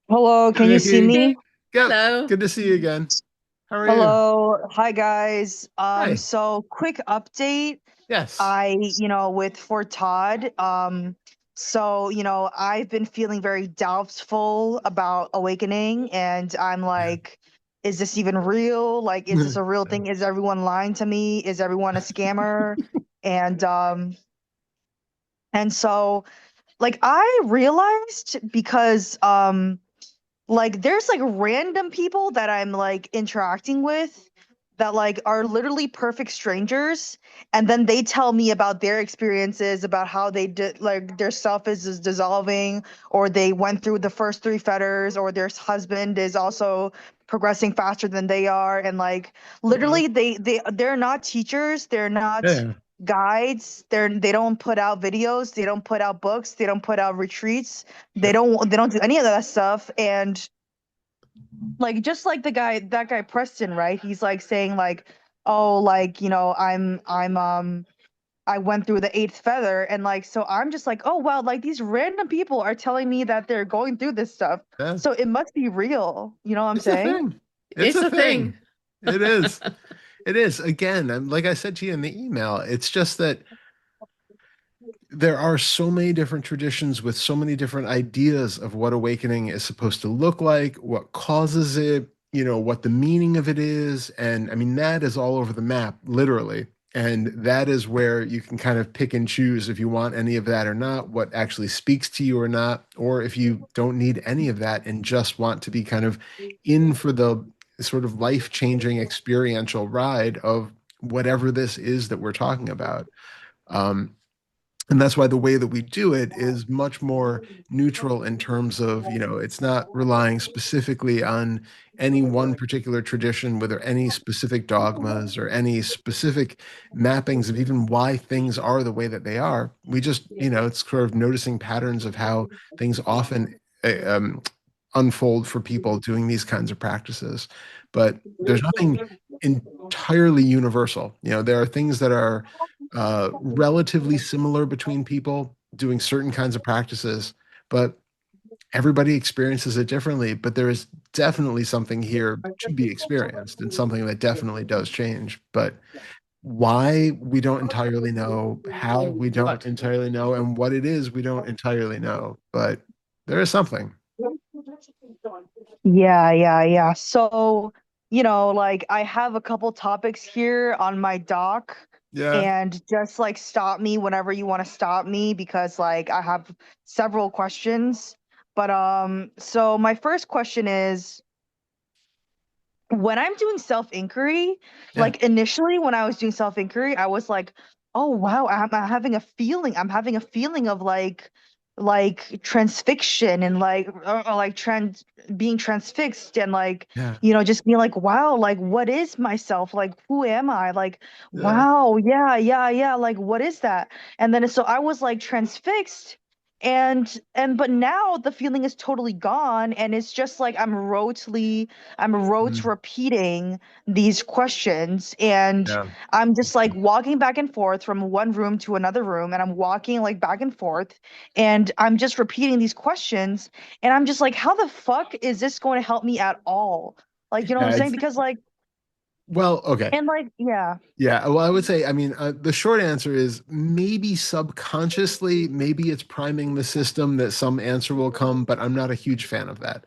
Hello, Hi, can you see Nikki. me? Yep. Hello. Good to see you again. How are you? Hello. Hi guys. Hi. So quick update. Yes. With for Todd, I've been feeling very doubtful about awakening and I'm Yeah. like, is this even real? Like, is this a real thing? Is everyone lying to me? Is everyone a scammer? And um and so like I realized because like there's like random people that I'm like interacting with that like are literally perfect strangers, and then they tell me about their experiences, about how they did like their self is dissolving, or they went through the first three fetters, or their husband is also progressing faster than they are, and like Wow. literally they're not teachers, they're not Yeah. guides, they don't put out videos, they don't put out books, they don't put out retreats, Yeah. they don't do any of that stuff. And like just like that guy Preston, right? He's like saying like, oh, like, I went through the eighth feather, and like so I'm just like, oh wow, like these random people are telling me that they're going through this stuff. Yeah. So it must be real. You know what I'm It's a saying? thing. It's It's a a thing. thing. It is. It is. Again, like I said to you in the email, it's just that there are so many different traditions with so many different ideas of what awakening is supposed to look like, what causes it, what the meaning of it is. And I mean, that is all over the map, literally. And that is where you can kind of pick and choose if you want any of that or not, what actually speaks to you or not, or if you don't need any of that and just want to be kind of in for the sort of life-changing experiential ride of whatever this is that we're talking about. Um, and that's why the way that we do it is much more neutral in terms of, it's not relying specifically on any one particular tradition, whether any specific dogmas or any specific mappings of even why things are the way that they are. We just, it's sort of noticing patterns of how things often unfold for people doing these kinds of practices. But there's nothing entirely universal. There are things that are relatively similar between people doing certain kinds of practices, but everybody experiences it differently. But there is definitely something here to be experienced and something that definitely does change. But why we don't entirely know, how we don't entirely know, and what it is we don't entirely know. But there is something. Yeah. So, like I have a couple topics here on my doc, Yeah. and just like stop me whenever you want to stop me because like I have several questions. But so my first question is, when I'm doing self-inquiry, Yeah. like initially when I was doing self-inquiry, I was like, oh wow, I'm having a feeling. I'm having a feeling of like transfixion and like trans being transfixed and like, Yeah. just being like, wow, like what is myself? Like who am I? Like, Yeah. wow, yeah. Like what is that? And then so I was like transfixed, and but now the feeling is totally gone, and it's just like I'm rote Mm. repeating these questions, and Yeah. I'm just like walking back and forth from one room to another room, and I'm walking like back and forth, and I'm just repeating these questions, and I'm just like, how the fuck is this going to help me at all? Like, you know what I'm Yeah. saying? Because like, Well, okay. and like, yeah. Yeah, well, I would say, I mean, the short answer is maybe subconsciously, maybe it's priming the system that some answer will come, but I'm not a huge fan of that.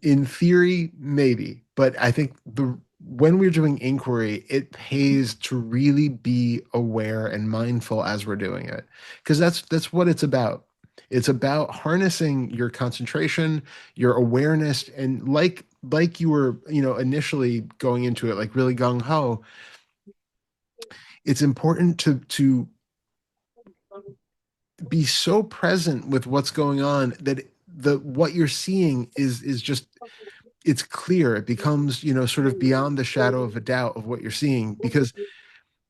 In theory, maybe, but I think the when we're doing inquiry, it pays to really be aware and mindful as we're doing it, because that's what it's about. It's about harnessing your concentration, your awareness, and like you were, initially going into it, like really gung ho, it's important to be so present with what's going on that the what you're seeing is just it's clear. It becomes, sort of beyond the shadow of a doubt of what you're seeing. Because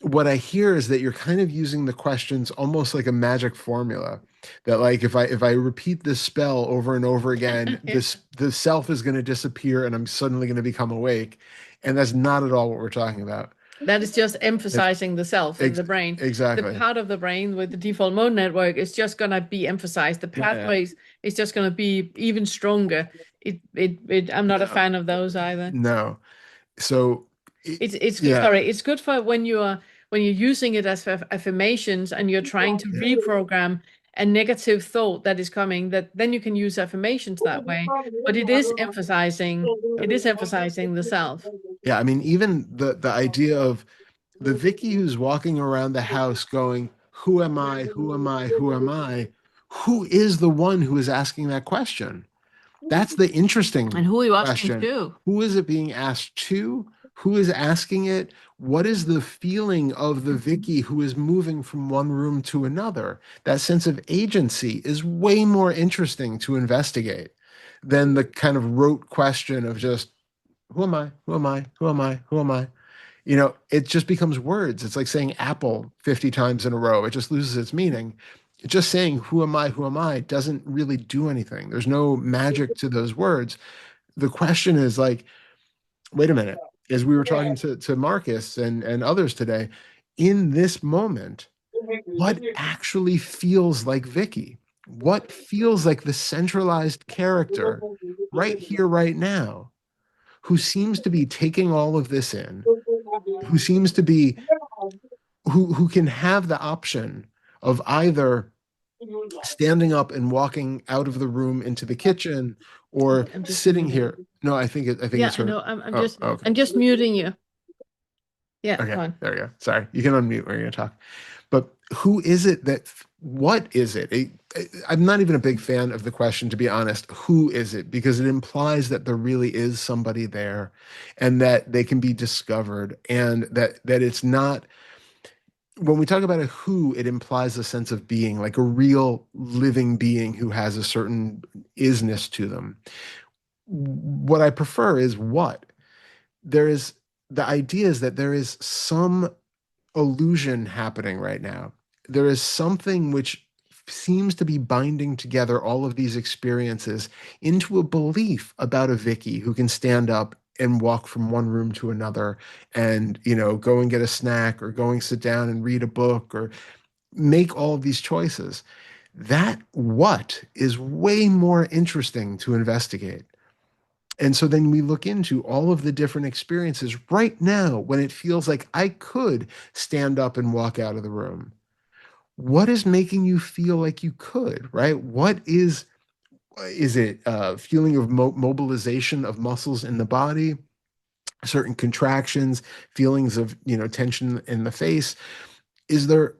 what I hear is that you're kind of using the questions almost like a magic formula. That, like, if I repeat this spell over and over again, the self is going to disappear and I'm suddenly going to become awake. And that's not at all what we're talking about. That is just It's emphasizing the self in ex the brain. The exactly. part of the brain with the default mode network is just going to be emphasized. The Yeah, yeah. pathways is just going to be even stronger. I'm not a No, fan of those either. no. So, It's good, yeah, sorry, it's good for when you're using it as affirmations and you're trying to yeah, reprogram a negative thought that is coming, that then you can use affirmations that way. But yeah. it is emphasizing the self. Yeah, I mean, even the idea of the Vicky who's walking around the house going, "Who am I? Who am I? Who am I?" Who is the one who is asking that question? That's the interesting And who are you asking question. to? Who is it being asked to? Who is asking it? What is the feeling of the Vicky who is moving from one room to another? That sense of agency is way more interesting to investigate than the kind of rote question of just, who am I? Who am I? Who am I? Who am I? It just becomes words. It's like saying apple 50 times in a row. It just loses its meaning. Just saying, who am I? Who am I? Doesn't really do anything. There's no magic to those words. The question is like, wait a minute. As we were talking to Marcus and others today, in this moment, what actually feels like Vicky? What feels like the centralized character right here, right now, who seems to be taking all of this in, who seems to be who can have the option of either standing up and walking out of the room into the kitchen or I'm just sitting muting. here. No, I think Yeah, it's I her. know. Oh, okay. I'm just muting you. Yeah, Okay, go on. there we go. Sorry, you can unmute when you're gonna talk. But who is it that? What is it? I'm not even a big fan of the question, to be honest. Who is it? Because it implies that there really is somebody there, and that they can be discovered, and that it's not. When we talk about a who, it implies a sense of being, like a real living being who has a certain isness to them. What I prefer is what. There is the idea is that there is some illusion happening right now. There is something which seems to be binding together all of these experiences into a belief about a Vicky who can stand up and walk from one room to another and, go and get a snack or go and sit down and read a book or make all of these choices. That what is way more interesting to investigate. And so then we look into all of the different experiences right now when it feels like I could stand up and walk out of the room. What is making you feel like you could, right? What is it a feeling of mobilization of muscles in the body, certain contractions, feelings of, tension in the face? Is there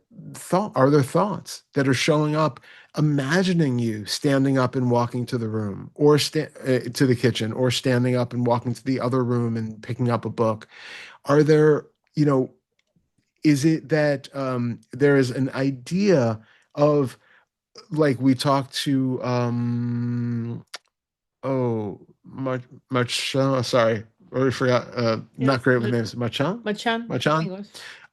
are there thoughts that are showing up imagining you standing up and walking to the room or to the kitchen or standing up and walking to the other room and picking up a book? Are there, is it that there is an idea of, like we talked to Machan, sorry, I already forgot, not Yes, great with names, Machan? Machan, I Machan? think it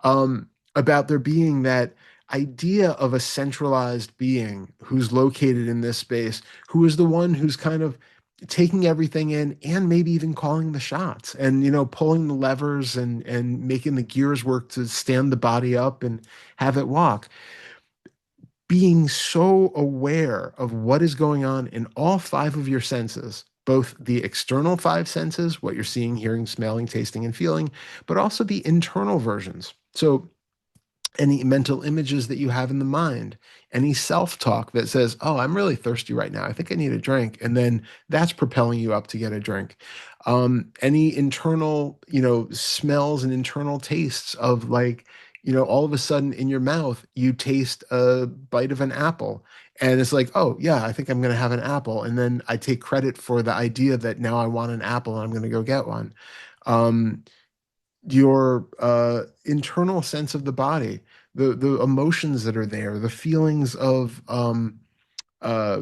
was. About there being that idea of a centralized being who's located in this space, who is the one who's kind of taking everything in and maybe even calling the shots and pulling the levers and making the gears work to stand the body up and have it walk. Being so aware of what is going on in all five of your senses, both the external five senses, what you're seeing, hearing, smelling, tasting, and feeling, but also the internal versions. So any mental images that you have in the mind, any self-talk that says, "Oh, I'm really thirsty right now. I think I need a drink," and then that's propelling you up to get a drink. Any internal, smells and internal tastes of, like, all of a sudden in your mouth you taste a bite of an apple, and it's like, "Oh yeah, I think I'm going to have an apple," and then I take credit for the idea that now I want an apple and I'm going to go get one. Um, your internal sense of the body, the emotions that are there, the feelings of uh,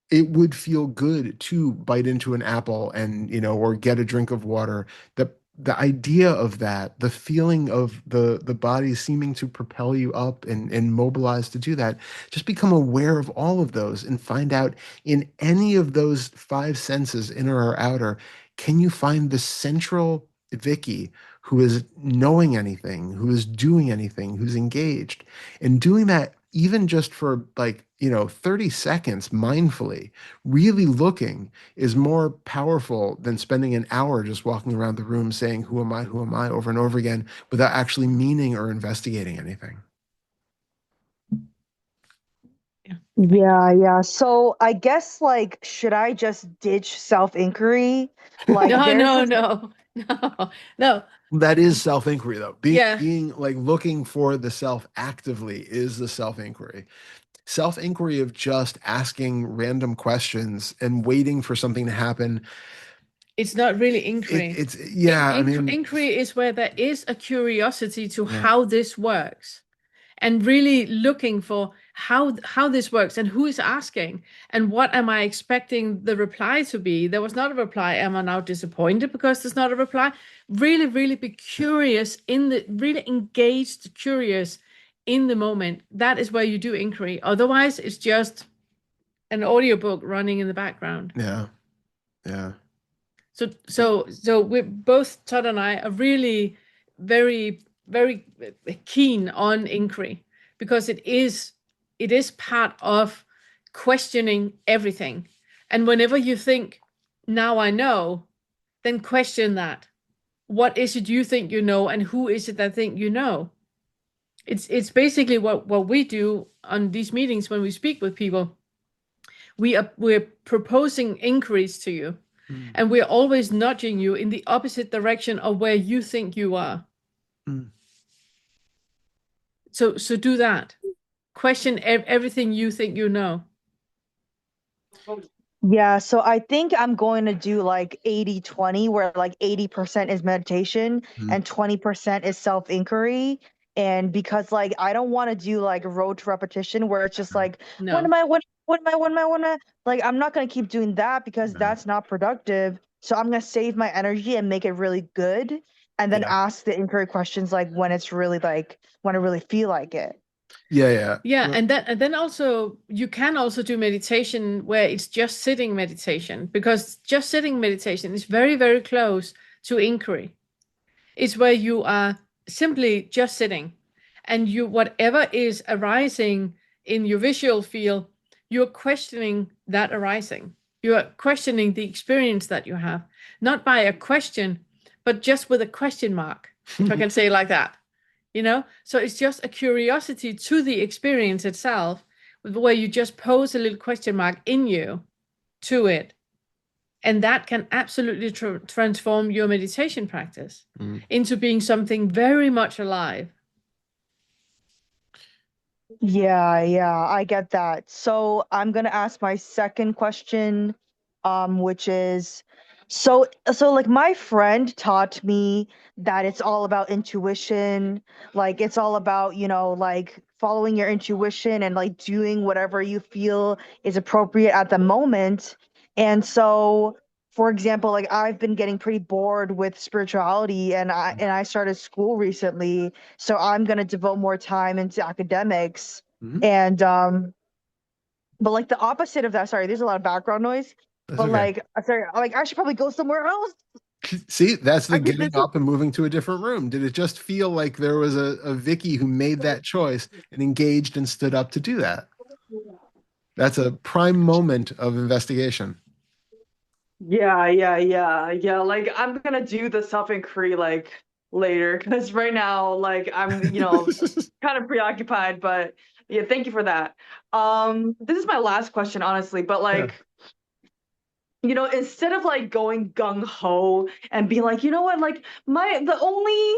it would feel good to bite into an apple and or get a drink of water. The idea of that, the feeling of the body seeming to propel you up and mobilize to do that, just become aware of all of those and find out in any of those five senses, inner or outer, can you find the central Vicky who is knowing anything, who is doing anything, who's engaged, and doing that even just for like, 30 seconds mindfully, really looking is more powerful than spending an hour just walking around the room saying, who am I, over and over again without actually meaning or investigating anything. Yeah. Yeah, yeah. So I guess like should I just ditch self-inquiry? Like No, there's no, this no, no, no. That is self-inquiry though. Being Yeah, being like looking for the self actively is the self-inquiry. Self-inquiry of just asking random questions and waiting for something to happen. it's not really inquiry. It's yeah, I mean, Inquiry is where there is a curiosity to yeah, how this works, and really looking for how this works and who is asking and what am I expecting the reply to be. There was not a reply. Am I now disappointed because there's not a reply? Really, really be curious really engaged, curious in the moment. That is where you do inquiry. Otherwise, it's just an audiobook running in the background. yeah, yeah. So we both, Todd and I, are really very, very keen on inquiry because it is part of questioning everything. And whenever you think, now I know, then question that. What is it you think you know, and who is it that think you know? It's basically what we do on these meetings when we speak with people. We're proposing inquiries to you, Mm, and we're always nudging you in the opposite direction of where you think you are. mm, So do that. Question everything you think you know. Yeah, so I think I'm going to do like 80/20, where like 80% is meditation mm. and 20% is self-inquiry. And because like I don't want to do like road to repetition where it's just like, when No. am I, what am I, when am I, when am I? Like I'm not going to keep doing that because No. that's not productive. So I'm going to save my energy and make it really good and then Yeah. ask the inquiry questions like when it's really like when I really feel like it. Yeah, yeah. Yeah, Well, and then also you can also do meditation where it's just sitting meditation, because just sitting meditation is very, very close to inquiry. It's where you are simply just sitting, and you whatever is arising in your visual field, you're questioning that arising. You are questioning the experience that you have, not by a question, but just with a question mark, if I can say it like that. So it's just a curiosity to the experience itself, where you just pose a little question mark in you to it, and that can absolutely transform your meditation practice mm. into being something very much alive. Yeah, yeah, I get that. So I'm gonna ask my second question, which is, so like my friend taught me that it's all about intuition, like it's all about, like following your intuition and like doing whatever you feel is appropriate at the moment. And so, for example, like I've been getting pretty bored with spirituality and I started school recently, so I'm going to devote more time into academics. Mhm. And but like the opposite of that, sorry, there's a lot of background noise. That's But okay. like sorry, like I should probably go somewhere else. See, that's the I think getting this is up and moving to a different room. Did it just feel like there was a Vicky who made that choice and engaged and stood up to do that? That's a prime moment of investigation. yeah, yeah, yeah, yeah. Like I'm gonna do the self-inquiry like later because right now, like I'm, kind of preoccupied, but yeah, thank you for that. This is my last question, honestly, but Yeah. like instead of like going gung ho and being like, you know what, like the only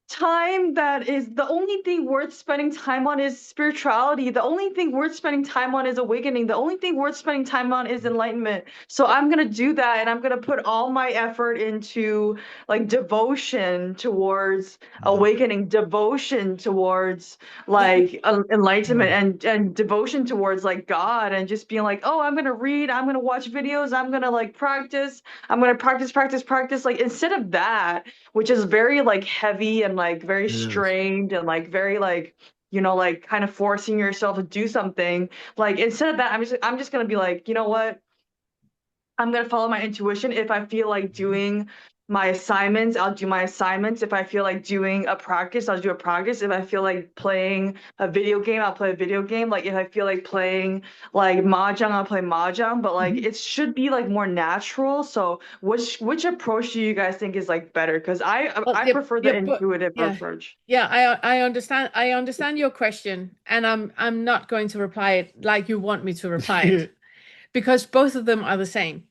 time that is the only thing worth spending time on is spirituality. The only thing worth spending time on is awakening. The only thing worth spending time on is enlightenment. So I'm going to do that and I'm going to put all my effort into like devotion towards Yeah. awakening, devotion towards like enlightenment and devotion towards like God and just being like, "Oh, I'm going to read, I'm going to watch videos, I'm going to like practice. I'm going to practice practice practice." Like instead of that, which is very like heavy and like very It is. strained and like very like like kind of forcing yourself to do something. Like instead of that, I'm just gonna be like, you know what, I'm gonna follow my intuition. If I feel like doing my assignments, I'll do my assignments. If I feel like doing a practice, I'll do a practice. If I feel like playing a video game, I'll play a video game. Like if I feel like playing like mahjong, I'll play mahjong. But like it should be like more natural. So which approach do you guys think is like better? Because Well, I yeah, prefer the yeah, but intuitive yeah, approach. yeah, I understand your question, and I'm not going to reply it like you want me to reply it, because both of them are the same.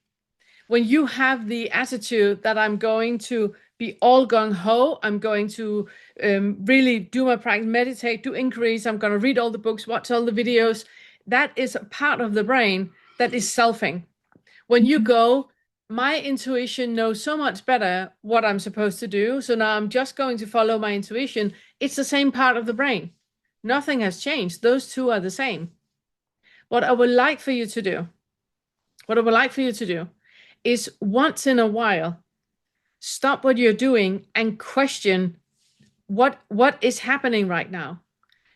When you have the attitude that I'm going to be all gung ho, I'm going to really do my practice, meditate, do inquiries, I'm going to read all the books, watch all the videos, that is a part of the brain that is selfing. When you go, my intuition knows so much better what I'm supposed to do, so now I'm just going to follow my intuition. It's the same part of the brain. Nothing has changed. Those two are the same. What I would like for you to do, what I would like for you to do is once in a while, stop what you're doing and question what is happening right now.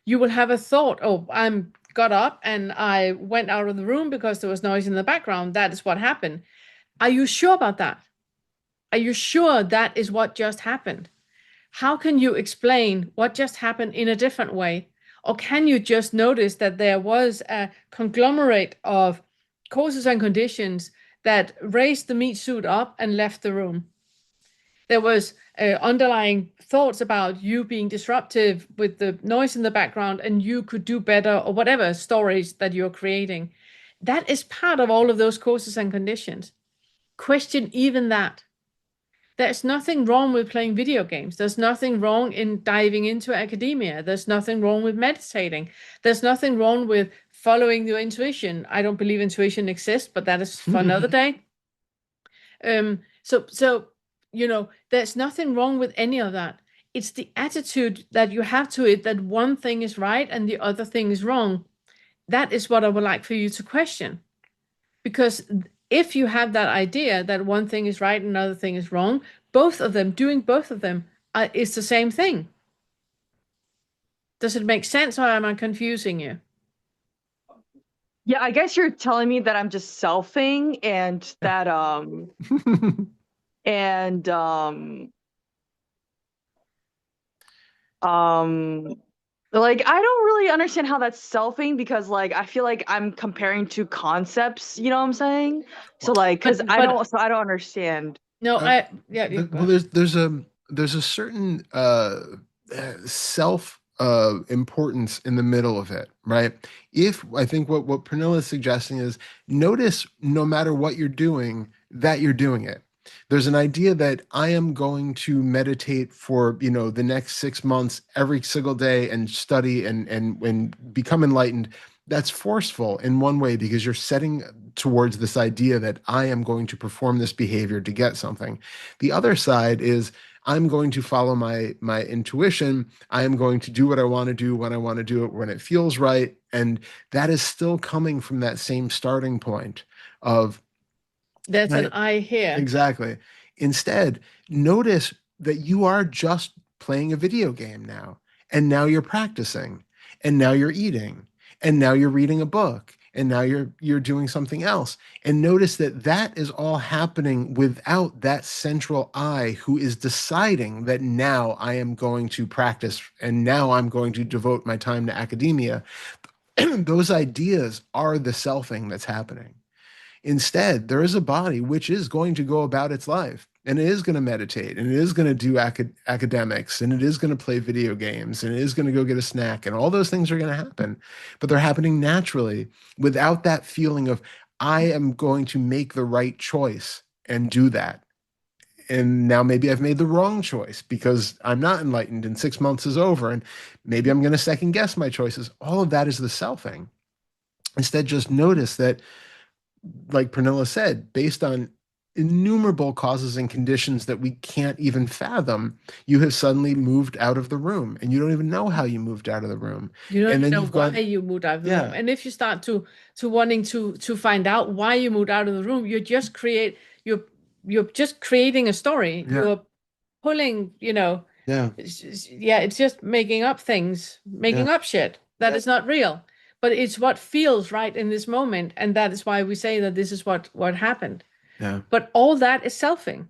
You will have a thought, oh, I'm got up and I went out of the room because there was noise in the background. That is what happened. Are you sure about that? Are you sure that is what just happened? How can you explain what just happened in a different way? Or can you just notice that there was a conglomerate of causes and conditions that raised the meat suit up and left the room? There was underlying thoughts about you being disruptive with the noise in the background and you could do better, or whatever stories that you're creating. That is part of all of those causes and conditions. Question even that. There's nothing wrong with playing video games. There's nothing wrong in diving into academia. There's nothing wrong with meditating. There's nothing wrong with following your intuition. I don't believe intuition exists, but that is for another day. So there's nothing wrong with any of that. It's the attitude that you have to it, that one thing is right and the other thing is wrong. That is what I would like for you to question. Because if you have that idea that one thing is right and another thing is wrong, doing both of them is the same thing. Does it make sense, or am I confusing you? Yeah, I guess you're telling me that I'm just selfing and that and like I don't really understand how that's selfing, because like I feel like I'm comparing two concepts, you know what I'm saying? So like cuz But I don't understand. no, Uh, you well, go. there's a certain self importance in the middle of it, right? If I think what Pernilla is suggesting is notice no matter what you're doing that you're doing it. There's an idea that I am going to meditate for the next 6 months every single day and study and become enlightened. That's forceful in one way because you're setting towards this idea that I am going to perform this behavior to get something. The other side is I'm going to follow my intuition. I am going to do what I want to do when I want to do it, when it feels right. And that is still coming from that same starting point of That's an I here. exactly. Instead, notice that you are just playing a video game now, and now you're practicing, and now you're eating, and now you're reading a book, and now you're doing something else. And notice that that is all happening without that central I who is deciding that now I am going to practice and now I'm going to devote my time to academia. Those ideas are the selfing that's happening. Instead, there is a body which is going to go about its life and it is going to meditate and it is going to do academics and it is going to play video games and it is going to go get a snack and all those things are going to happen. But they're happening naturally without that feeling of, I am going to make the right choice and do that. And now maybe I've made the wrong choice because I'm not enlightened and 6 months is over and maybe I'm going to second guess my choices. All of that is the selfing. Instead, just notice that, like Pernilla said, based on innumerable causes and conditions that we can't even fathom, you have suddenly moved out of the room and you don't even know how you moved out of the room. You don't And even then know you've why gone, you moved out of the room. yeah, And if you start to wanting to find out why you moved out of the room, you're just creating a story. yeah, You're pulling, yeah, it's just making up things, yeah, making up shit that is not real. But it's what feels right in this moment, and that is why we say that this is what happened. yeah. But all that is selfing.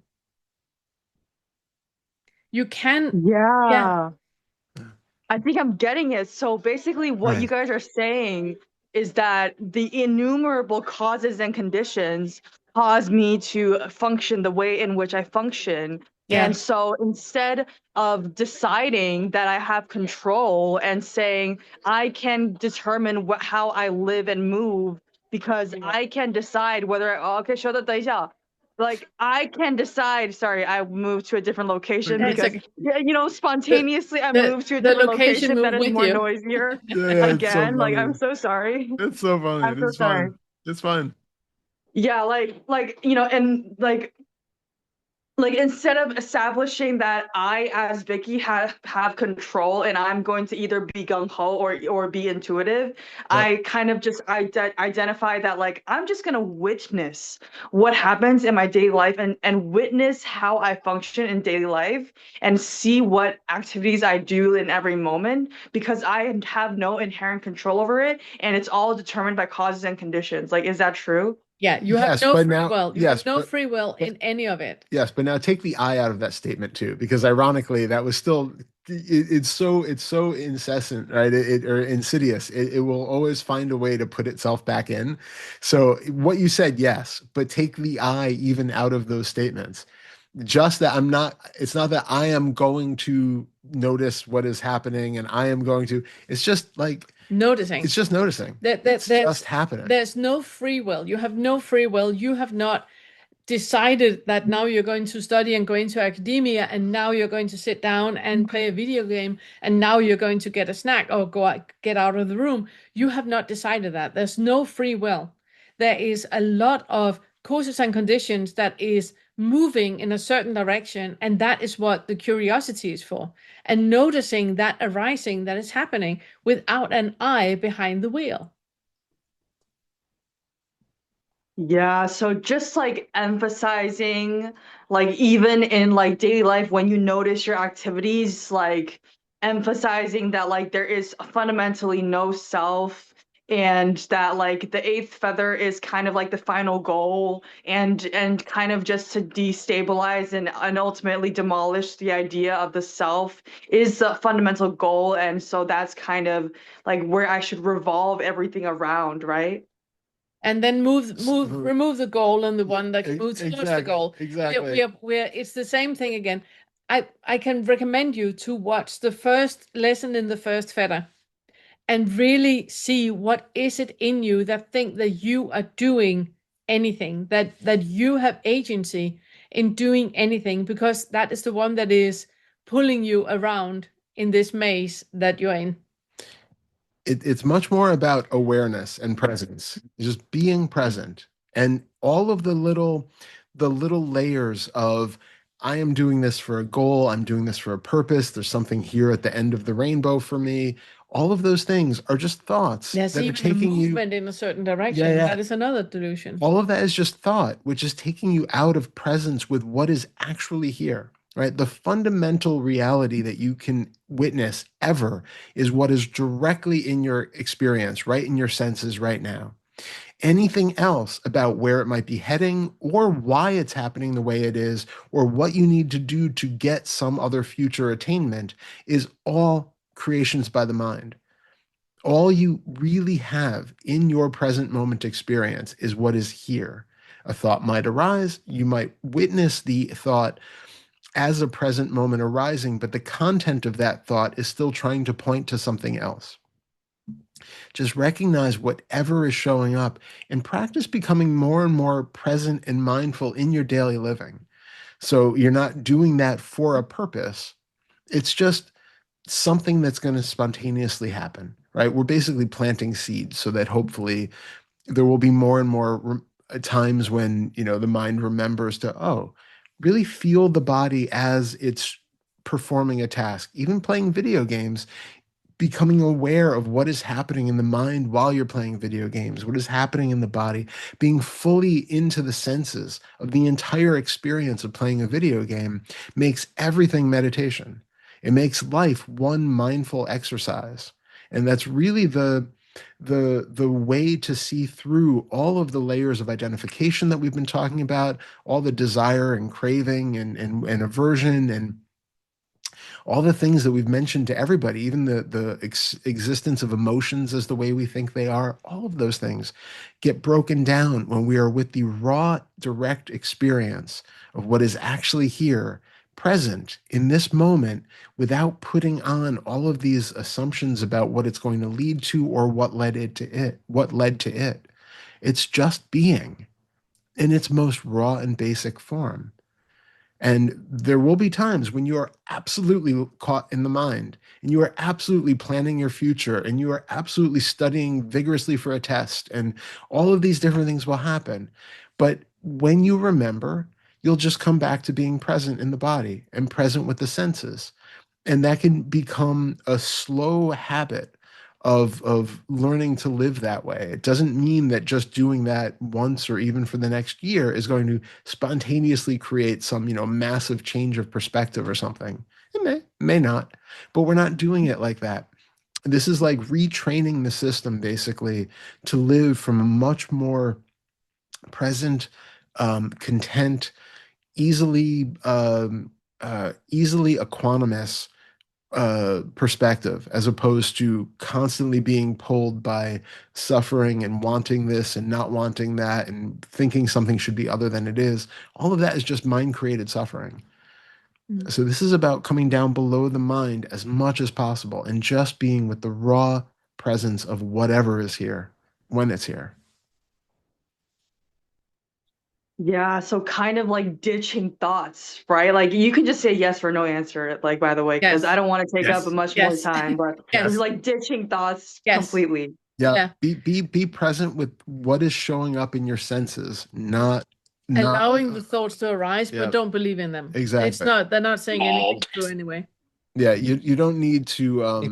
You can, yeah, Yeah. I think I'm getting it. So basically, what you Right. guys are saying is that the innumerable causes and conditions cause me to function the way in which I function. yeah, And so instead of deciding that I have control and saying I can determine how I live and move because I can decide whether, oh, okay, 说的等一下. Like I can decide, sorry, I moved to a different location it's because like yeah, the spontaneously I the moved to a the different location location that move is with more you. noisier Yeah, it's so again. Like I'm funny. so sorry. It's so funny. I'm so It's sorry. fine. It's fine. Yeah, and like instead of establishing that I as Vicky have control and I'm going to either be gung ho or be intuitive, Yep. I kind of just identify that like I'm just gonna witness what happens in my daily life and witness how I function in daily life and see what activities I do in every moment because I have no inherent control over it and it's all determined by causes and conditions. Like, is that true? Yeah, you have Yes, no but free now, will. You have yes, no but free will in any of it. yes, but now take the I out of that statement too, because ironically, that was still it's so incessant, right? Or insidious. It will always find a way to put itself back in. So what you said, yes, but take the I even out of those statements. Just that I'm not. It's not that I am going to notice what is happening, and I am going to. It's just like Noticing. it's just noticing. That It's just there's happening. there's no free will. You have no free will. You have not decided that now you're going to study and go into academia, and now you're going to sit down and play a video game, and now you're going to get a snack or go out, get out of the room. You have not decided that. There's no free will. There is a lot of causes and conditions that is moving in a certain direction, and that is what the curiosity is for. And noticing that arising that is happening without an eye behind the wheel. Yeah, so just like emphasizing, like even in like daily life, when you notice your activities, like emphasizing that like there is fundamentally no self and that like the eighth feather is kind of like the final goal and kind of just to destabilize and ultimately demolish the idea of the self is the fundamental goal. And so that's kind of like where I should revolve everything around, right? And then remove the goal and the one that moves towards the Exactly. goal. Exactly. We're it's the same thing again. I can recommend you to watch the first lesson in the first fetter and really see what is it in you that think that you are doing anything, that you have agency in doing anything, because that is the one that is pulling you around in this maze that you're in. It's much more about awareness and presence, just being present, and all of the little layers of I am doing this for a goal, I'm doing this for a purpose, there's something here at the end of the rainbow for me. All of those things are just thoughts There's that are even a taking you. movement in a certain Yeah, direction. yeah. That is another delusion. All of that is just thought, which is taking you out of presence with what is actually here, right? The fundamental reality that you can witness ever is what is directly in your experience, right in your senses right now. Anything else about where it might be heading or why it's happening the way it is or what you need to do to get some other future attainment is all creations by the mind. All you really have in your present moment experience is what is here. A thought might arise, you might witness the thought as a present moment arising, but the content of that thought is still trying to point to something else. Just recognize whatever is showing up and practice becoming more and more present and mindful in your daily living. So you're not doing that for a purpose. It's just something that's going to spontaneously happen, right? We're basically planting seeds so that hopefully there will be more and more times when, the mind remembers to, oh, really feel the body as it's performing a task. Even playing video games, becoming aware of what is happening in the mind while you're playing video games, what is happening in the body, being fully into the senses of the entire experience of playing a video game makes everything meditation. It makes life one mindful exercise. And that's really the way to see through all of the layers of identification that we've been talking about, all the desire and craving and aversion and All the things that we've mentioned to everybody, even the existence of emotions as the way we think they are, all of those things get broken down when we are with the raw, direct experience of what is actually here, present in this moment, without putting on all of these assumptions about what it's going to lead to or what led it to it, what led to it. It's just being in its most raw and basic form. And there will be times when you are absolutely caught in the mind and you are absolutely planning your future and you are absolutely studying vigorously for a test, and all of these different things will happen. But when you remember, you'll just come back to being present in the body and present with the senses. And that can become a slow habit of learning to live that way. It doesn't mean that just doing that once or even for the next year is going to spontaneously create some, massive change of perspective or something. It may not, but we're not doing it like that. This is like retraining the system basically to live from a much more present, content, easily equanimous perspective, as opposed to constantly being pulled by suffering and wanting this and not wanting that and thinking something should be other than it is. All of that is just mind created suffering. Mm. So this is about coming down below the mind as much as possible and just being with the raw presence of whatever is here when it's here. Yeah, so kind of like ditching thoughts, right? Like you can just say yes or no answer, like by the way, because I Yes. don't want to take up Yes. much more Yes. time, but this is Yes. like ditching thoughts Yes. completely. Yeah. Yeah. Be present with what is showing up in your senses, not Allowing the thoughts to arise, but yeah, don't believe in them. exactly. They're not saying anything true anyway. Yeah, you don't need to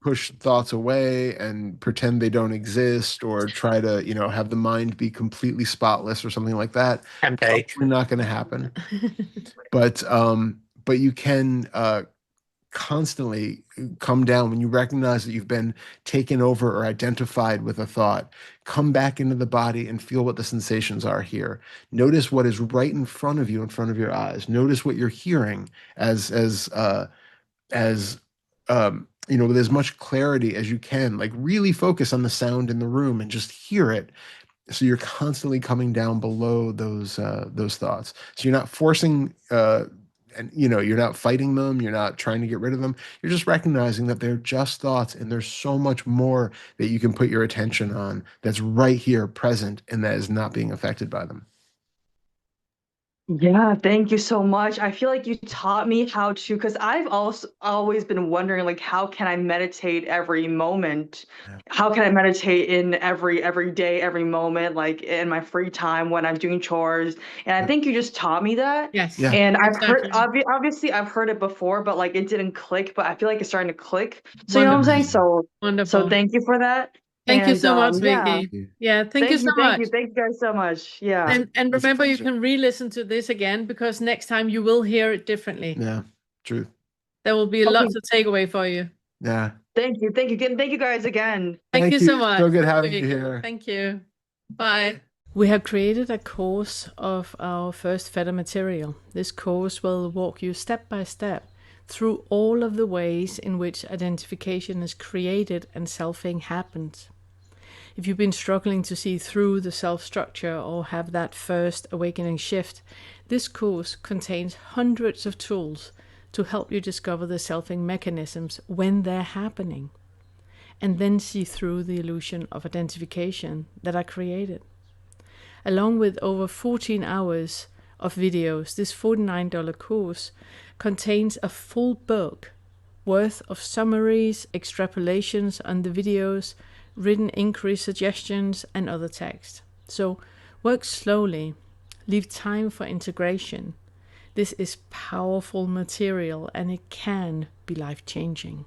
push thoughts away and pretend they don't exist or try to, have the mind be completely spotless or something like that. Okay. Probably not going to happen. But you can constantly come down when you recognize that you've been taken over or identified with a thought. Come back into the body and feel what the sensations are here. Notice what is right in front of you, in front of your eyes. Notice what you're hearing as with as much clarity as you can. Like really focus on the sound in the room and just hear it. So you're constantly coming down below those thoughts. So you're not forcing and you're not fighting them, you're not trying to get rid of them. You're just recognizing that they're just thoughts, and there's so much more that you can put your attention on that's right here present and that is not being affected by them. Yeah, thank you so much. I feel like you taught me how to, because I've also always been wondering, like, how can I meditate every moment? Yeah. How can I meditate in every day, every moment, like in my free time when I'm doing chores? And I think you just taught me that. Yes. Yeah. And I've heard, Exactly. obviously, I've heard it before, but like it didn't click. But I feel like it's starting to click. So you know what I'm saying? So Wonderful. thank you for that. Thank you And so much, yeah, Vicky. Yeah, thank you so thank much. you, thank you guys so much. Yeah. And It's a remember, you pleasure. can re-listen to this again because next time you will hear it differently. Yeah, truth. There will be Okay. lots of takeaway for you. Yeah. Thank you. Thank you. Thank you guys again. Thank you so much. So good having you here. Thank you. Bye. We have created a course of our first Fetter material. This course will walk you step by step through all of the ways in which identification is created and selfing happens. If you've been struggling to see through the self-structure or have that first awakening shift, this course contains hundreds of tools to help you discover the selfing mechanisms when they're happening, and then see through the illusion of identification that are created. Along with over 14 hours of videos, this $49 course contains a full book worth of summaries, extrapolations on the videos, written inquiry suggestions, and other text. So work slowly, leave time for integration. This is powerful material and it can be life-changing.